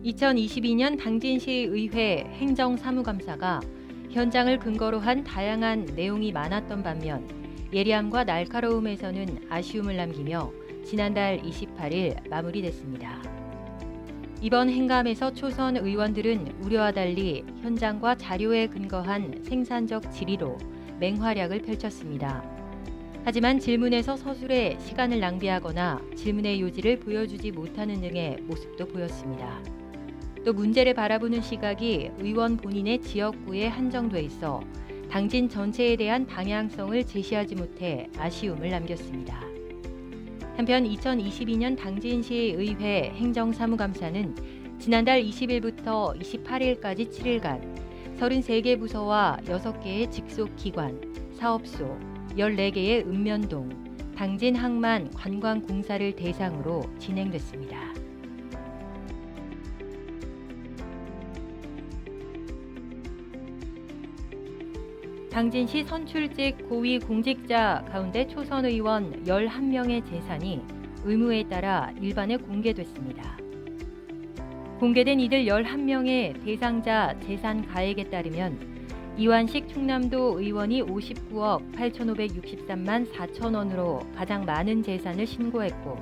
2022년 당진시의회 행정사무감사가 현장을 근거로 한 다양한 내용이 많았던 반면 예리함과 날카로움에서는 아쉬움을 남기며 지난달 28일 마무리됐습니다. 이번 행감에서 초선 의원들은 우려와 달리 현장과 자료에 근거한 생산적 질의로 맹활약을 펼쳤습니다. 하지만 질문에서 서술해 시간을 낭비하거나 질문의 요지를 보여주지 못하는 등의 모습도 보였습니다. 또 문제를 바라보는 시각이 의원 본인의 지역구에 한정돼 있어 당진 전체에 대한 방향성을 제시하지 못해 아쉬움을 남겼습니다. 한편 2022년 당진시의회 행정사무감사는 지난달 20일부터 28일까지 7일간 33개 부서와 6개의 직속기관, 사업소, 14개의 읍면동, 당진 항만 관광공사를 대상으로 진행됐습니다. 당진시 선출직 고위 공직자 가운데 초선 의원 11명의 재산이 의무에 따라 일반에 공개됐습니다. 공개된 이들 11명의 대상자 재산 가액에 따르면 이완식 충남도 의원이 59억 8,563만 4천 원으로 가장 많은 재산을 신고했고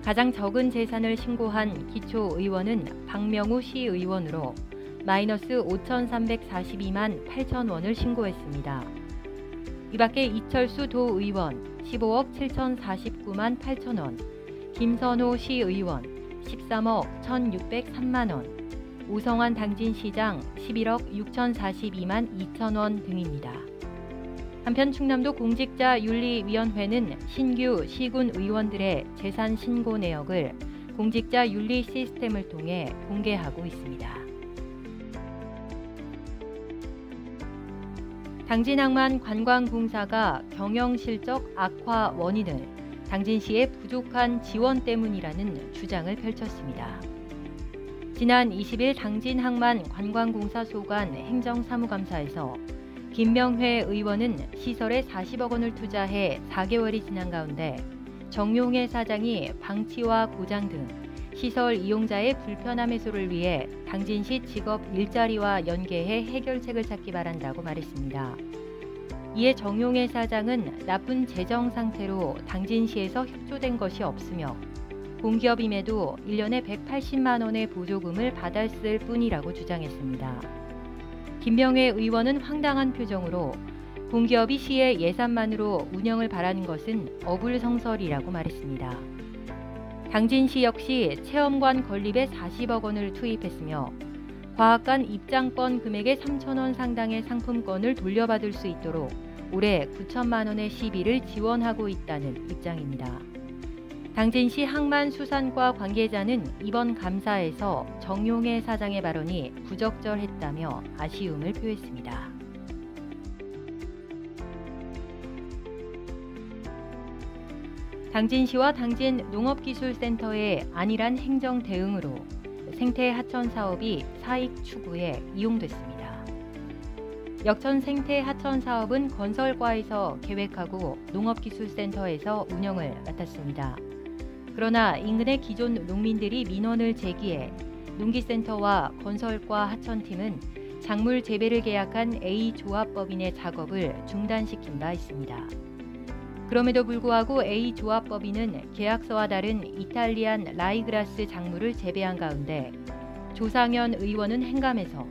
가장 적은 재산을 신고한 기초의원은 박명우 시의원으로 마이너스 5,342만 8천 원을 신고했습니다. 이 밖에 이철수 도의원 15억 7,049만 8천 원, 김선호 시의원 13억 1,603만 원, 오성환 당진시장 11억 6,042만 2천 원 등입니다. 한편 충남도 공직자윤리위원회는 신규 시군 의원들의 재산 신고 내역을 공직자윤리 시스템을 통해 공개하고 있습니다. 당진항만 관광공사가 경영실적 악화 원인을 당진시의 부족한 지원 때문이라는 주장을 펼쳤습니다. 지난 20일 당진항만 관광공사 소관 행정사무감사에서 김명회 의원은 시설에 40억 원을 투자해 4개월이 지난 가운데 정용해 사장이 방치와 고장 등 시설 이용자의 불편함 해소를 위해 당진시 직업 일자리와 연계해 해결책을 찾기 바란다고 말했습니다. 이에 정용해 사장은 나쁜 재정 상태로 당진시에서 협조된 것이 없으며 공기업임에도 1년에 180만 원의 보조금을 받았을 뿐이라고 주장했습니다. 김명회 의원은 황당한 표정으로 공기업이 시의 예산만으로 운영을 바라는 것은 어불성설이라고 말했습니다. 당진시 역시 체험관 건립에 40억 원을 투입했으며 과학관 입장권 금액의 3천 원 상당의 상품권을 돌려받을 수 있도록 올해 9천만 원의 시비를 지원하고 있다는 입장입니다. 당진시 항만수산과 관계자는 이번 감사에서 정용해 사장의 발언이 부적절했다며 아쉬움을 표했습니다. 당진시와 당진농업기술센터의 안일한 행정 대응으로 생태 하천 사업이 사익 추구에 이용됐습니다. 역천 생태 하천 사업은 건설과에서 계획하고 농업기술센터에서 운영을 맡았습니다. 그러나 인근의 기존 농민들이 민원을 제기해 농기센터와 건설과 하천팀은 작물 재배를 계약한 A조합법인의 작업을 중단시킨 바 있습니다. 그럼에도 불구하고 A조합법인은 계약서와 다른 이탈리안 라이그라스 작물을 재배한 가운데 조상현 의원은 행감에서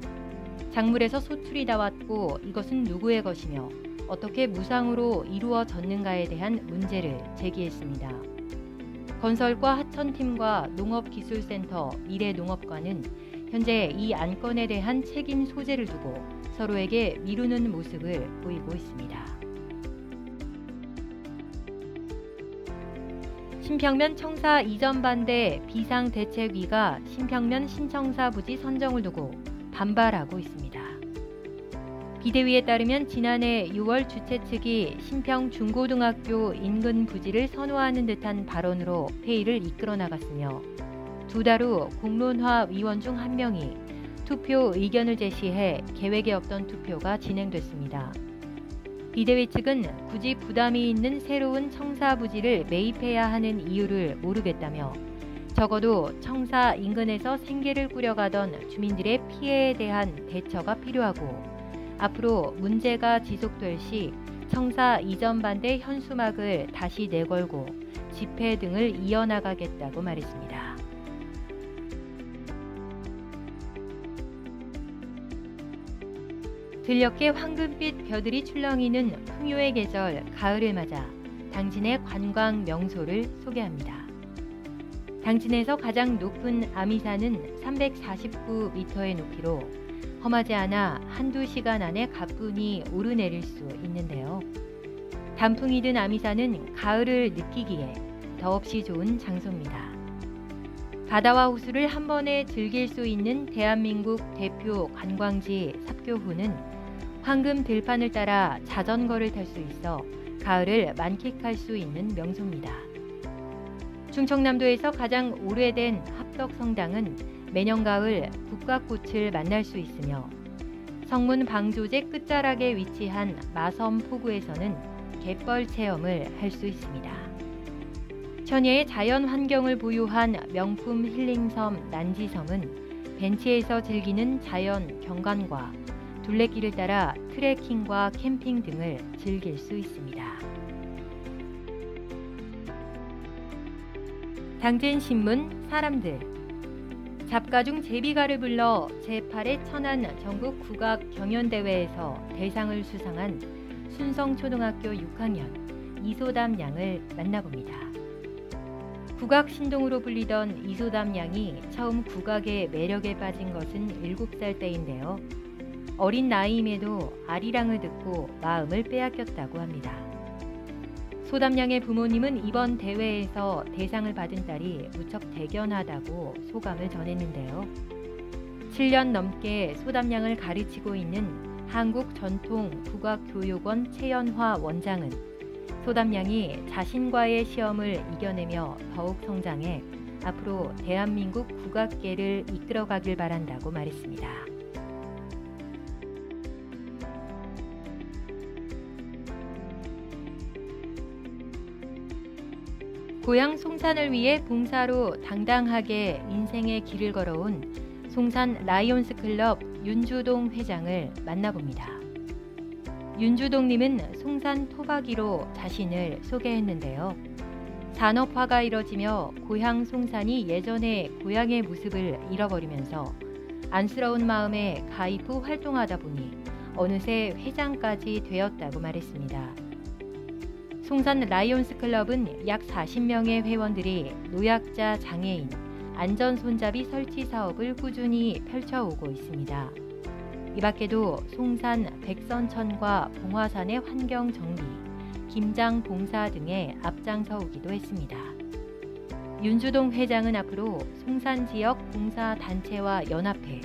작물에서 소출이 나왔고 이것은 누구의 것이며 어떻게 무상으로 이루어졌는가에 대한 문제를 제기했습니다. 건설과 하천팀과 농업기술센터 미래농업과는 현재 이 안건에 대한 책임 소재를 두고 서로에게 미루는 모습을 보이고 있습니다. 신평면 청사 이전 반대 비상대책위가 신평면 신청사 부지 선정을 두고 반발하고 있습니다. 비대위에 따르면 지난해 6월 주최 측이 신평 중고등학교 인근 부지를 선호하는 듯한 발언으로 회의를 이끌어 나갔으며 2달 후 공론화 위원 중 한 명이 투표 의견을 제시해 계획에 없던 투표가 진행됐습니다. 비대위 측은 굳이 부담이 있는 새로운 청사 부지를 매입해야 하는 이유를 모르겠다며 적어도 청사 인근에서 생계를 꾸려가던 주민들의 피해에 대한 대처가 필요하고 앞으로 문제가 지속될 시 청사 이전 반대 현수막을 다시 내걸고 집회 등을 이어나가겠다고 말했습니다. 들녘에 황금빛 벼들이 출렁이는 풍요의 계절 가을을 맞아 당진의 관광 명소를 소개합니다. 당진에서 가장 높은 아미산은 349m의 높이로 험하지 않아 한두 시간 안에 가뿐히 오르내릴 수 있는데요. 단풍이 든 아미산은 가을을 느끼기에 더없이 좋은 장소입니다. 바다와 호수를 한 번에 즐길 수 있는 대한민국 대표 관광지 삽교호는 황금 들판을 따라 자전거를 탈 수 있어 가을을 만끽할 수 있는 명소입니다. 충청남도에서 가장 오래된 합덕성당은 매년 가을 국화꽃을 만날 수 있으며 성문 방조제 끝자락에 위치한 마섬 포구에서는 갯벌 체험을 할 수 있습니다. 천혜의 자연 환경을 보유한 명품 힐링섬 난지섬은 벤치에서 즐기는 자연 경관과 둘레길을 따라 트레킹과 캠핑 등을 즐길 수 있습니다. 당진신문 사람들 잡가중 제비가를 불러 제8회 천안 전국 국악 경연대회에서 대상을 수상한 순성초등학교 6학년 이소담 양을 만나봅니다. 국악 신동으로 불리던 이소담 양이 처음 국악의 매력에 빠진 것은 7살 때인데요. 어린 나이임에도 아리랑을 듣고 마음을 빼앗겼다고 합니다. 소담 양의 부모님은 이번 대회에서 대상을 받은 딸이 무척 대견하다고 소감을 전했는데요. 7년 넘게 소담 양을 가르치고 있는 한국전통국악교육원 최연화 원장은 소담 양이 자신과의 시험을 이겨내며 더욱 성장해 앞으로 대한민국 국악계를 이끌어가길 바란다고 말했습니다. 고향 송산을 위해 봉사로 당당하게 인생의 길을 걸어온 송산 라이온스 클럽 윤주동 회장을 만나봅니다. 윤주동님은 송산 토박이로 자신을 소개했는데요. 산업화가 이뤄지며 고향 송산이 예전의 고향의 모습을 잃어버리면서 안쓰러운 마음에 가입 후 활동하다 보니 어느새 회장까지 되었다고 말했습니다. 송산 라이온스 클럽은 약 40명의 회원들이 노약자 장애인 안전 손잡이 설치 사업을 꾸준히 펼쳐오고 있습니다. 이 밖에도 송산 백선천과 봉화산의 환경 정비, 김장 봉사 등에 앞장서 오기도 했습니다. 윤주동 회장은 앞으로 송산 지역 봉사 단체와 연합해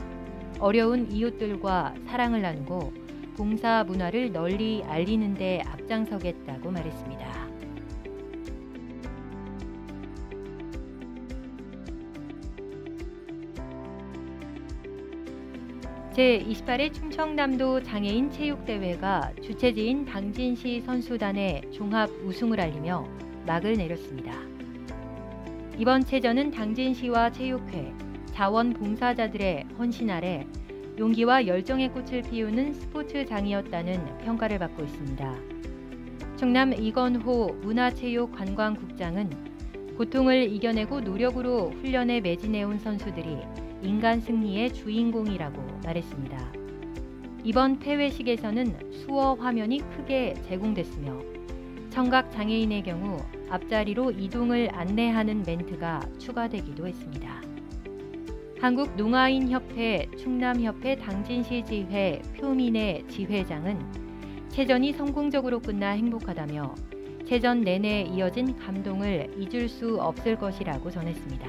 어려운 이웃들과 사랑을 나누고 봉사 문화를 널리 알리는 데 앞장서겠다고 말했습니다. 제28회 충청남도 장애인 체육대회가 주최지인 당진시 선수단의 종합 우승을 알리며 막을 내렸습니다. 이번 체전은 당진시와 체육회, 자원봉사자들의 헌신 아래 용기와 열정의 꽃을 피우는 스포츠장이었다는 평가를 받고 있습니다. 충남 이건호 문화체육관광국장은 고통을 이겨내고 노력으로 훈련에 매진해온 선수들이 인간 승리의 주인공이라고 말했습니다. 이번 폐회식에서는 수어 화면이 크게 제공됐으며 청각 장애인의 경우 앞자리로 이동을 안내하는 멘트가 추가되기도 했습니다. 한국농아인협회 충남협회 당진시 지회 표민의 지회장은 체전이 성공적으로 끝나 행복하다며 체전 내내 이어진 감동을 잊을 수 없을 것이라고 전했습니다.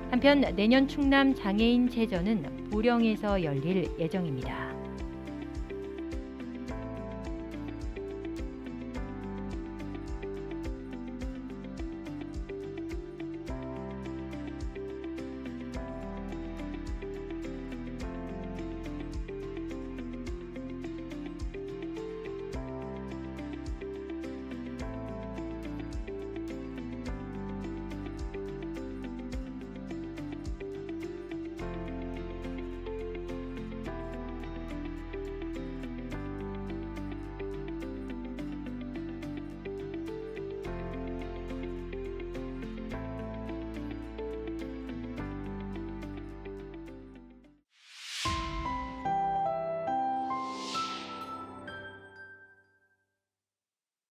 한편 내년 충남 장애인 체전은 보령에서 열릴 예정입니다.